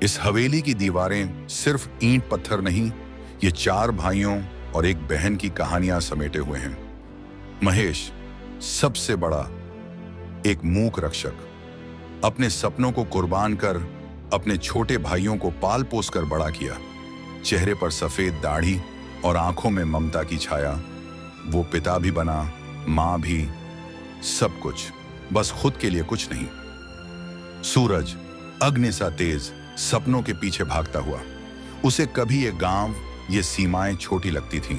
इस हवेली की दीवारें सिर्फ ईंट पत्थर नहीं, ये 4 भाइयों और एक बहन की कहानियां समेटे हुए हैं। महेश सबसे बड़ा, एक मूक रक्षक, अपने सपनों को कुर्बान कर अपने छोटे भाइयों को पाल पोस कर बड़ा किया। चेहरे पर सफेद दाढ़ी और आंखों में ममता की छाया। वो पिता भी बना, मां भी, सब कुछ, बस खुद के लिए कुछ नहीं। सूरज अग्नि सा तेज सपनों के पीछे भागता हुआ। उसे कभी ये गांव, ये सीमाएं छोटी लगती थीं।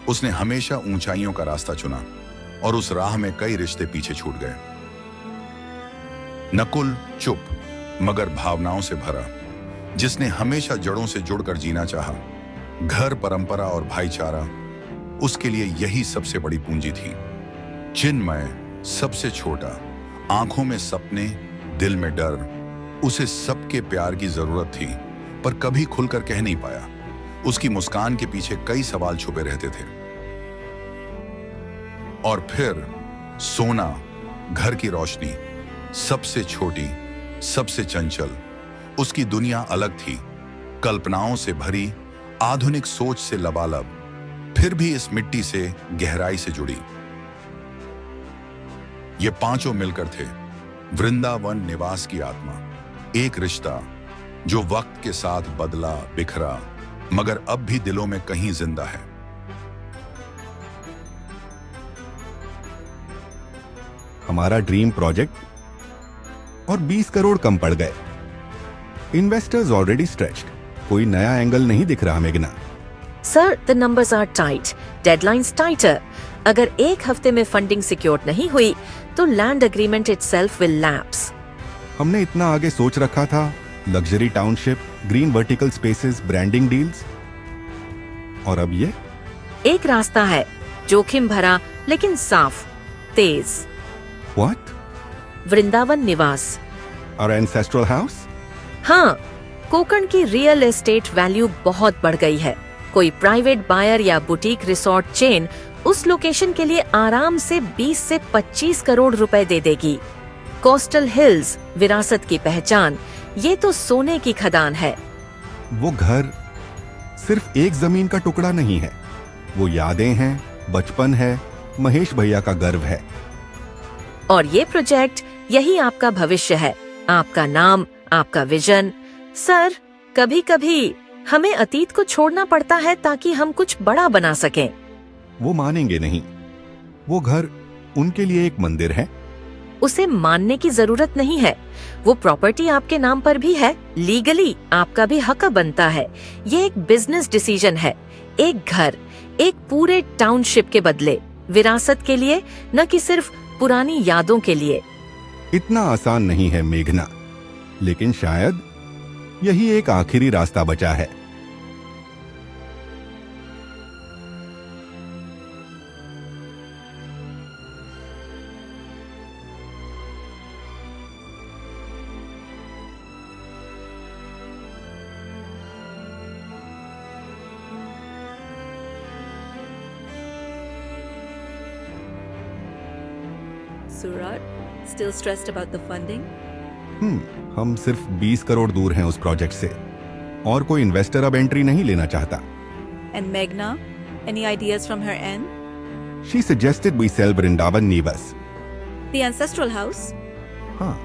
उसने हमेशा ऊंचाइयों का रास्ता चुना और उस राह में कई रिश्ते पीछे छूट गए। नकुल चुप मगर भावनाओं से भरा, जिसने हमेशा जड़ों से जुड़कर जीना चाहा। घर, परंपरा और भाईचारा उसके लिए यही सबसे बड़ी पूंजी थी। चिन्मय सबसे छोटा, आंखों में सपने, दिल में डर। उसे सबके प्यार की जरूरत थी पर कभी खुलकर कह नहीं पाया। उसकी मुस्कान के पीछे कई सवाल छुपे रहते थे। और फिर सोना, घर की रोशनी, सबसे छोटी, सबसे चंचल। उसकी दुनिया अलग थी, कल्पनाओं से भरी, आधुनिक सोच से लबालब, फिर भी इस मिट्टी से गहराई से जुड़ी। ये पांचों मिलकर थे वृंदावन निवास की आत्मा। एक रिश्ता जो वक्त के साथ बदला, बिखरा, मगर अब भी दिलों में कहीं जिंदा है। हमारा ड्रीम प्रोजेक्ट और 20 करोड़ कम पड़ गए। Investors already stretched. कोई नया एंगल नहीं दिख रहा मेघना। Sir, the numbers are tight, deadlines tighter. अगर एक हफ्ते में फंडिंग सिक्योर नहीं हुई तो land agreement itself will lapse. हमने इतना आगे सोच रखा था, luxury township, green vertical spaces, branding deals, और अब ये। एक रास्ता है, जोखिम भरा लेकिन साफ, तेज। What? Vrindavan Niwas. Our ancestral house? हाँ, कोकण की रियल एस्टेट वैल्यू बहुत बढ़ गई है। कोई प्राइवेट बायर या बुटीक रिसोर्ट चेन उस लोकेशन के लिए आराम से 20 से 25 करोड़ रुपए दे देगी। कोस्टल हिल्स, विरासत की पहचान, ये तो सोने की खदान है। वो घर सिर्फ एक जमीन का टुकड़ा नहीं है, वो यादें हैं, बचपन है, महेश भैया का गर्व है। और ये प्रोजेक्ट, यही आपका भविष्य है, आपका नाम, आपका विजन। सर, कभी कभी हमें अतीत को छोड़ना पड़ता है ताकि हम कुछ बड़ा बना सकें। वो मानेंगे नहीं। वो घर उनके लिए एक मंदिर है। उसे मानने की जरूरत नहीं है। वो प्रॉपर्टी आपके नाम पर भी है, लीगली आपका भी हक बनता है। ये एक बिजनेस डिसीजन है। एक घर, एक पूरे टाउनशिप के बदले, विरासत के लिए, न कि सिर्फ पुरानी यादों के लिए। इतना आसान नहीं है मेघना, लेकिन शायद यही एक आखिरी रास्ता बचा है। Suraj, still stressed about the funding? हम सिर्फ 20 करोड़ दूर हैं उस प्रोजेक्ट से, और कोई इन्वेस्टर अब एंट्री नहीं लेना चाहता। And Meghna, any ideas from her end? She suggested we sell Vrindavan Nivas. The ancestral house? हाँ,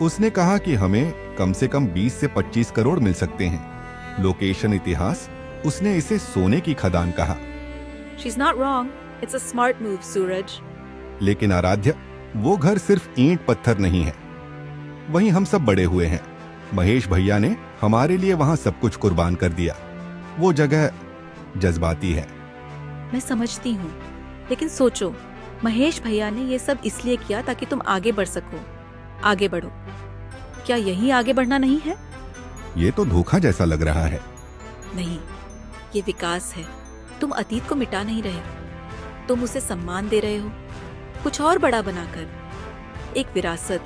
उसने कहा कि हमें कम से कम 20 से 25 करोड़ मिल सकते हैं। लोकेशन, इतिहास, उसने इसे सोने की खदान कहा। She's not wrong. It's a smart move, Suraj. लेकिन आराध्य, वो घर सिर्फ ईंट पत्थर नहीं है। वहीं हम सब बड़े हुए हैं। महेश भैया ने हमारे लिए वहां सब कुछ कुर्बान कर दिया। वो जगह जज्बाती है। मैं समझती हूँ, लेकिन सोचो, महेश भैया ने ये सब इसलिए किया ताकि तुम आगे बढ़ सको। आगे बढ़ो। क्या यही आगे बढ़ना नहीं है? ये तो धोखा जैसा लग रहा है। नहीं, ये विकास है। तुम अतीत को मिटा नहीं रहे, तुम उसे सम्मान दे रहे हो, कुछ और बड़ा बनाकर। एक विरासत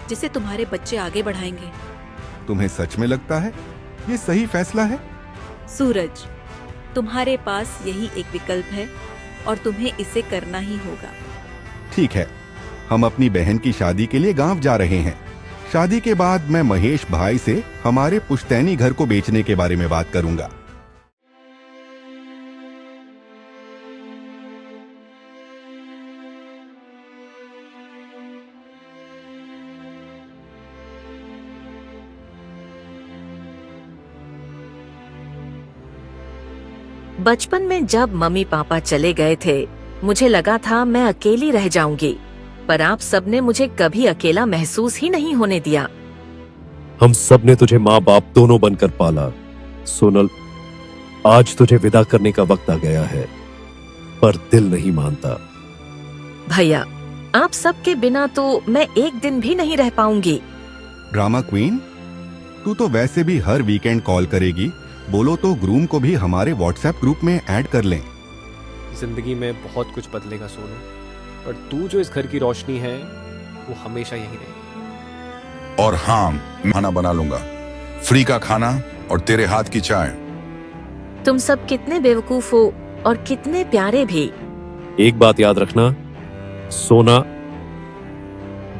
जिसे तुम्हारे बच्चे आगे बढ़ाएंगे। तुम्हें सच में लगता है ये सही फैसला है? सूरज, तुम्हारे पास यही एक विकल्प है और तुम्हें इसे करना ही होगा। ठीक है, हम अपनी बहन की शादी के लिए गांव जा रहे हैं। शादी के बाद मैं महेश भाई से हमारे पुश्तैनी घर को बेचने के बारे में बात करूंगा। बचपन में जब मम्मी पापा चले गए थे, मुझे लगा था मैं अकेली रह जाऊंगी, पर आप सबने मुझे कभी अकेला महसूस ही नहीं होने दिया। हम सब ने तुझे माँ बाप दोनों बनकर पाला। सोनल, आज तुझे विदा करने का वक्त आ गया है, पर दिल नहीं मानता। भैया, आप सबके बिना तो मैं एक दिन भी नहीं रह पाऊंगी। ड्रामा क्वीन, तू तो वैसे भी हर वीकेंड कॉल करेगी। बोलो तो ग्रूम को भी हमारे व्हाट्सएप ग्रुप में ऐड कर लें। जिंदगी में बहुत कुछ बदलेगा सोनू, पर तू जो इस घर की रोशनी है वो हमेशा यही रहेगी। और हाँ, मैं खाना बना लूंगा, फ्री का खाना और तेरे हाथ की चाय। तुम सब कितने बेवकूफ हो और कितने प्यारे भी। एक बात याद रखना, सोना,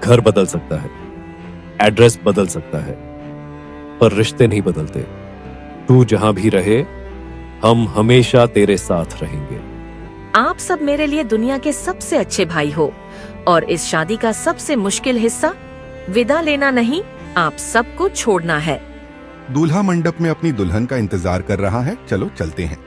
घर बदल सकता है, एड्रेस बदल सकता है, पर रिश्ते नहीं बदलते। तू जहां भी रहे, हम हमेशा तेरे साथ रहेंगे। आप सब मेरे लिए दुनिया के सबसे अच्छे भाई हो, और इस शादी का सबसे मुश्किल हिस्सा विदा लेना नहीं, आप सबको छोड़ना है। दूल्हा मंडप में अपनी दुल्हन का इंतजार कर रहा है। चलो चलते हैं।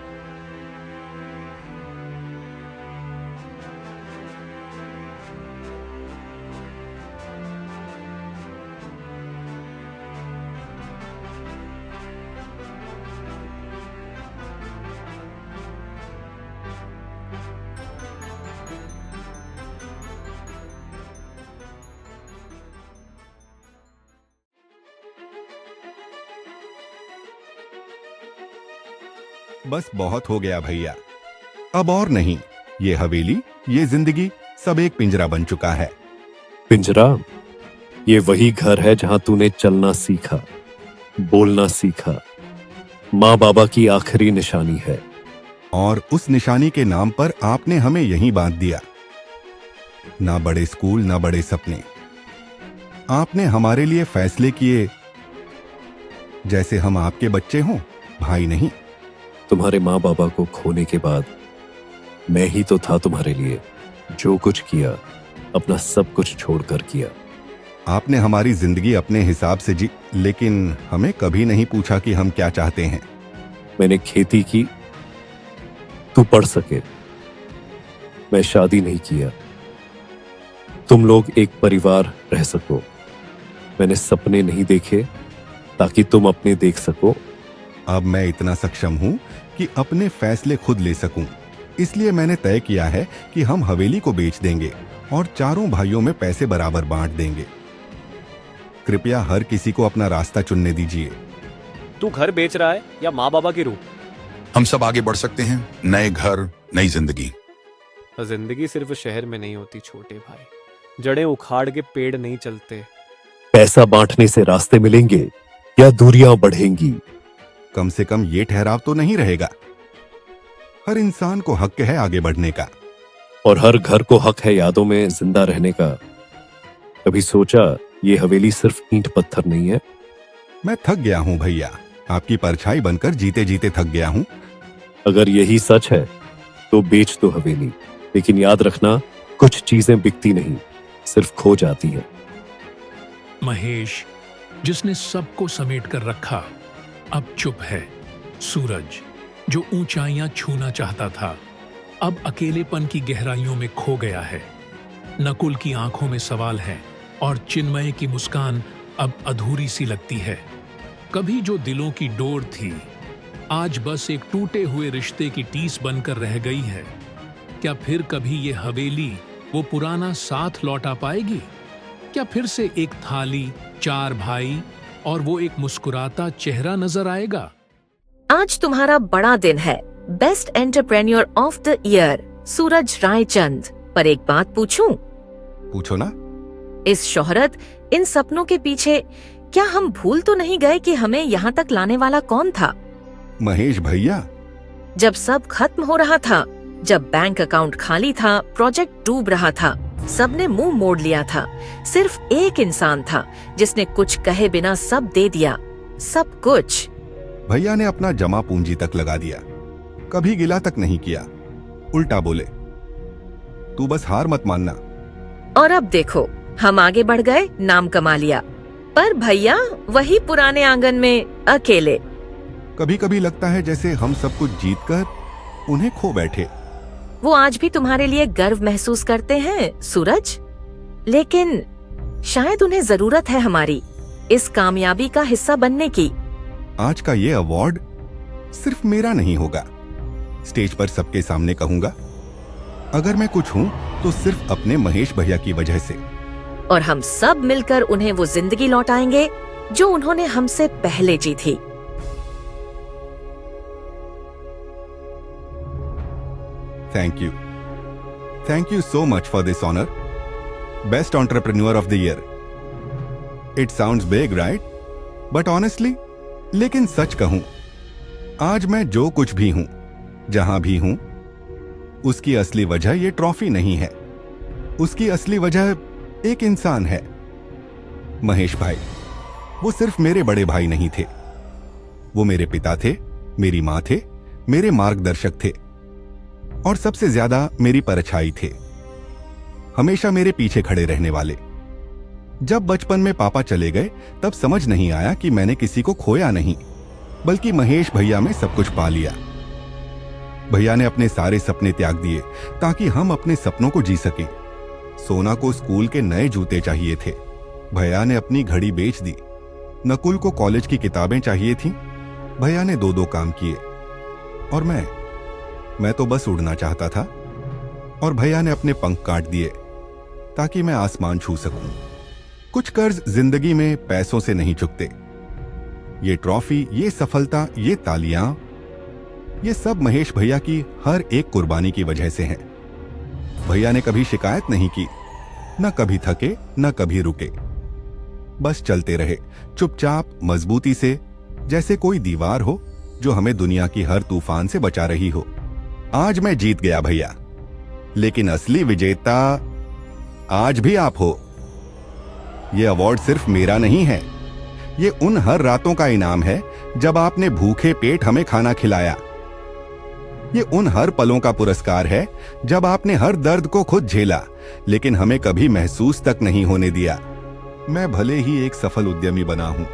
बस बहुत हो गया भैया, अब और नहीं। ये हवेली, ये जिंदगी, सब एक पिंजरा बन चुका है। पिंजरा? ये वही घर है जहां तूने चलना सीखा, बोलना सीखा। माँ बाबा की आखिरी निशानी है, और उस निशानी के नाम पर आपने हमें यहीं बांध दिया। ना बड़े स्कूल, ना बड़े सपने। आपने हमारे लिए फैसले किए जैसे हम आपके बच्चे हों, भाई नहीं। तुम्हारे माँ बाबा को खोने के बाद मैं ही तो था तुम्हारे लिए। जो कुछ किया, अपना सब कुछ छोड़कर किया। आपने हमारी जिंदगी अपने हिसाब से जी, लेकिन हमें कभी नहीं पूछा कि हम क्या चाहते हैं। मैंने खेती की, तू पढ़ सके। मैं शादी नहीं किया, तुम लोग एक परिवार रह सको। मैंने सपने नहीं देखे ताकि तुम अपने देख सको। अब मैं इतना सक्षम हूं कि अपने फैसले खुद ले सकूं। इसलिए मैंने तय किया है कि हम हवेली को बेच देंगे और चारों भाइयों में पैसे बराबर बांट देंगे। कृपया हर किसी को अपना रास्ता चुनने दीजिए। तू घर बेच रहा है या माँ बाबा की रूह? हम सब आगे बढ़ सकते हैं, नए घर, नई जिंदगी। जिंदगी सिर्फ शहर में नहीं होती छोटे भाई। जड़ें उखाड़ के पेड़ नहीं चलते। पैसा बांटने से रास्ते मिलेंगे या दूरियां बढ़ेंगी? कम से कम ये ठहराव तो नहीं रहेगा। हर इंसान को हक है आगे बढ़ने का, और हर घर को हक है यादों में जिंदा रहने का। कभी सोचा ये हवेली सिर्फ ईंट पत्थर नहीं है? मैं थक गया हूं भैया, आपकी परछाई बनकर जीते जीते थक गया हूं। अगर यही सच है तो बेच दो हवेली, लेकिन याद रखना, कुछ चीजें बिकती नहीं, सिर्फ खो जाती है। महेश, जिसने सबको समेट कर रखा, अब चुप है। सूरज, जो ऊंचाइयां छूना चाहता था, अब अकेलेपन की गहराइयों में खो गया है। नकुल की आंखों में सवाल है और चिन्मय की मुस्कान अब अधूरी सी लगती है। कभी जो दिलों की डोर थी, आज बस एक टूटे हुए रिश्ते की टीस बनकर रह गई है। क्या फिर कभी ये हवेली वो पुराना साथ लौटा पाएगी? क्या फिर से एक थाली, चार भाई और वो एक मुस्कुराता चेहरा नजर आएगा? आज तुम्हारा बड़ा दिन है, best entrepreneur of the year Suraj Raichand. पर एक बात पूछूं? पूछो ना। इस शोहरत, इन सपनों के पीछे क्या हम भूल तो नहीं गए कि हमें यहाँ तक लाने वाला कौन था? महेश भैया। जब सब खत्म हो रहा था, जब बैंक अकाउंट खाली था, प्रोजेक्ट डूब रहा था, सबने मुंह मोड़ लिया था। सिर्फ एक इंसान था जिसने कुछ कहे बिना सब दे दिया, सब कुछ। भैया ने अपना जमा पूंजी तक लगा दिया, कभी गिला तक नहीं किया। उल्टा बोले, तू बस हार मत मानना। और अब देखो, हम आगे बढ़ गए, नाम कमा लिया, पर भैया वही पुराने आंगन में अकेले। कभी कभी लगता है जैसे हम सब कुछ जीतकर उन्हें खो बैठे। वो आज भी तुम्हारे लिए गर्व महसूस करते हैं सूरज, लेकिन शायद उन्हें जरूरत है हमारी इस कामयाबी का हिस्सा बनने की। आज का ये अवार्ड सिर्फ मेरा नहीं होगा। स्टेज पर सबके सामने कहूंगा, अगर मैं कुछ हूं तो सिर्फ अपने महेश भैया की वजह से। और हम सब मिलकर उन्हें वो जिंदगी लौटाएंगे जो उन्होंने हमसे पहले जी थी। Thank you so much for this honor. Best Entrepreneur of the Year. It sounds big, right? But honestly, लेकिन सच कहूं, आज मैं जो कुछ भी हूं, जहां भी हूं, उसकी असली वजह ये ट्रॉफी नहीं है। उसकी असली वजह एक इंसान है, महेश भाई। वो सिर्फ मेरे बड़े भाई नहीं थे, वो मेरे पिता थे, मेरी मां थे, मेरे मार्गदर्शक थे, और सबसे ज्यादा मेरी परछाई थे, हमेशा मेरे पीछे खड़े रहने वाले। जब बचपन में पापा चले गए तब समझ नहीं आया कि मैंने किसी को खोया नहीं, बल्कि महेश भैया में सब कुछ पा लिया। भैया ने अपने सारे सपने त्याग दिए ताकि हम अपने सपनों को जी सकें। सोना को स्कूल के नए जूते चाहिए थे, भैया ने अपनी घड़ी बेच दी। नकुल को कॉलेज की किताबें चाहिए थीं, भैया ने 2-2 काम किए। और मैं तो बस उड़ना चाहता था, और भैया ने अपने पंख काट दिए ताकि मैं आसमान छू सकूं। कुछ कर्ज जिंदगी में पैसों से नहीं चुकते। ये ट्रॉफी, ये सफलता, ये तालियां, ये सब महेश भैया की हर एक कुर्बानी की वजह से हैं। भैया ने कभी शिकायत नहीं की, न कभी थके, न कभी रुके। बस चलते रहे, चुपचाप, मजबूती से, जैसे कोई दीवार हो जो हमें दुनिया की हर तूफान से बचा रही हो। आज मैं जीत गया भैया, लेकिन असली विजेता आज भी आप हो। ये अवार्ड सिर्फ मेरा नहीं है, ये उन हर रातों का इनाम है जब आपने भूखे पेट हमें खाना खिलाया। ये उन हर पलों का पुरस्कार है जब आपने हर दर्द को खुद झेला, लेकिन हमें कभी महसूस तक नहीं होने दिया। मैं भले ही एक सफल उद्यमी बना हूं,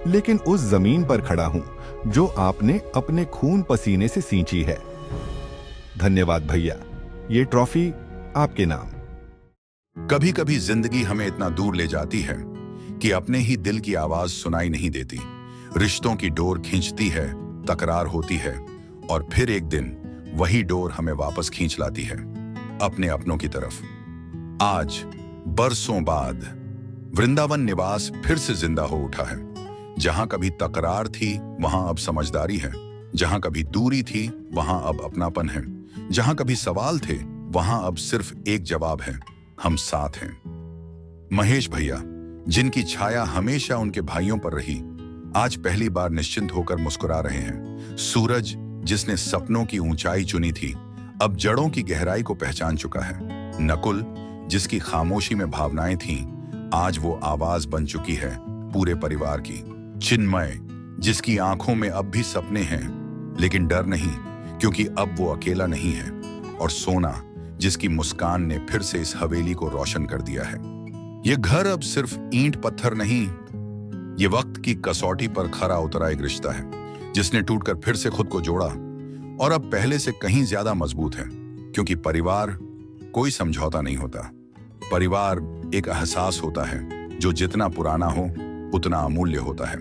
लेकिन उस जमीन पर खड़ा हूं जो आपने अपने खून पसीने से सींची है। धन्यवाद भैया, ये ट्रॉफी आपके नाम। कभी कभी जिंदगी हमें इतना दूर ले जाती है कि अपने ही दिल की आवाज सुनाई नहीं देती। रिश्तों की डोर खींचती है, तकरार होती है, और फिर एक दिन वही डोर हमें वापस खींच लाती है अपने अपनों की तरफ। आज बरसों बाद वृंदावन निवास फिर से जिंदा हो उठा है। जहां कभी तकरार थी वहां अब समझदारी है, जहां कभी दूरी थी वहां अब अपनापन है, जहां कभी सवाल थे वहां अब सिर्फ एक जवाब है, हम साथ हैं। महेश भैया, जिनकी छाया हमेशा उनके भाइयों पर रही, आज पहली बार निश्चिंत होकर मुस्कुरा रहे हैं। सूरज, जिसने सपनों की ऊंचाई चुनी थी, अब जड़ों की गहराई को पहचान चुका है। नकुल, जिसकी खामोशी में भावनाएं थीं, आज वो आवाज बन चुकी है पूरे परिवार की। चिन्मय, जिसकी आंखों में अब भी सपने हैं, लेकिन डर नहीं, क्योंकि अब वो अकेला नहीं है। और सोना, जिसकी मुस्कान ने फिर से इस हवेली को रोशन कर दिया है। ये घर अब सिर्फ ईंट पत्थर नहीं, ये वक्त की कसौटी पर खरा उतरा एक रिश्ता है, जिसने टूटकर फिर से खुद को जोड़ा और अब पहले से कहीं ज्यादा मजबूत है। क्योंकि परिवार कोई समझौता नहीं होता, परिवार एक एहसास होता है जो जितना पुराना हो उतना अमूल्य होता है।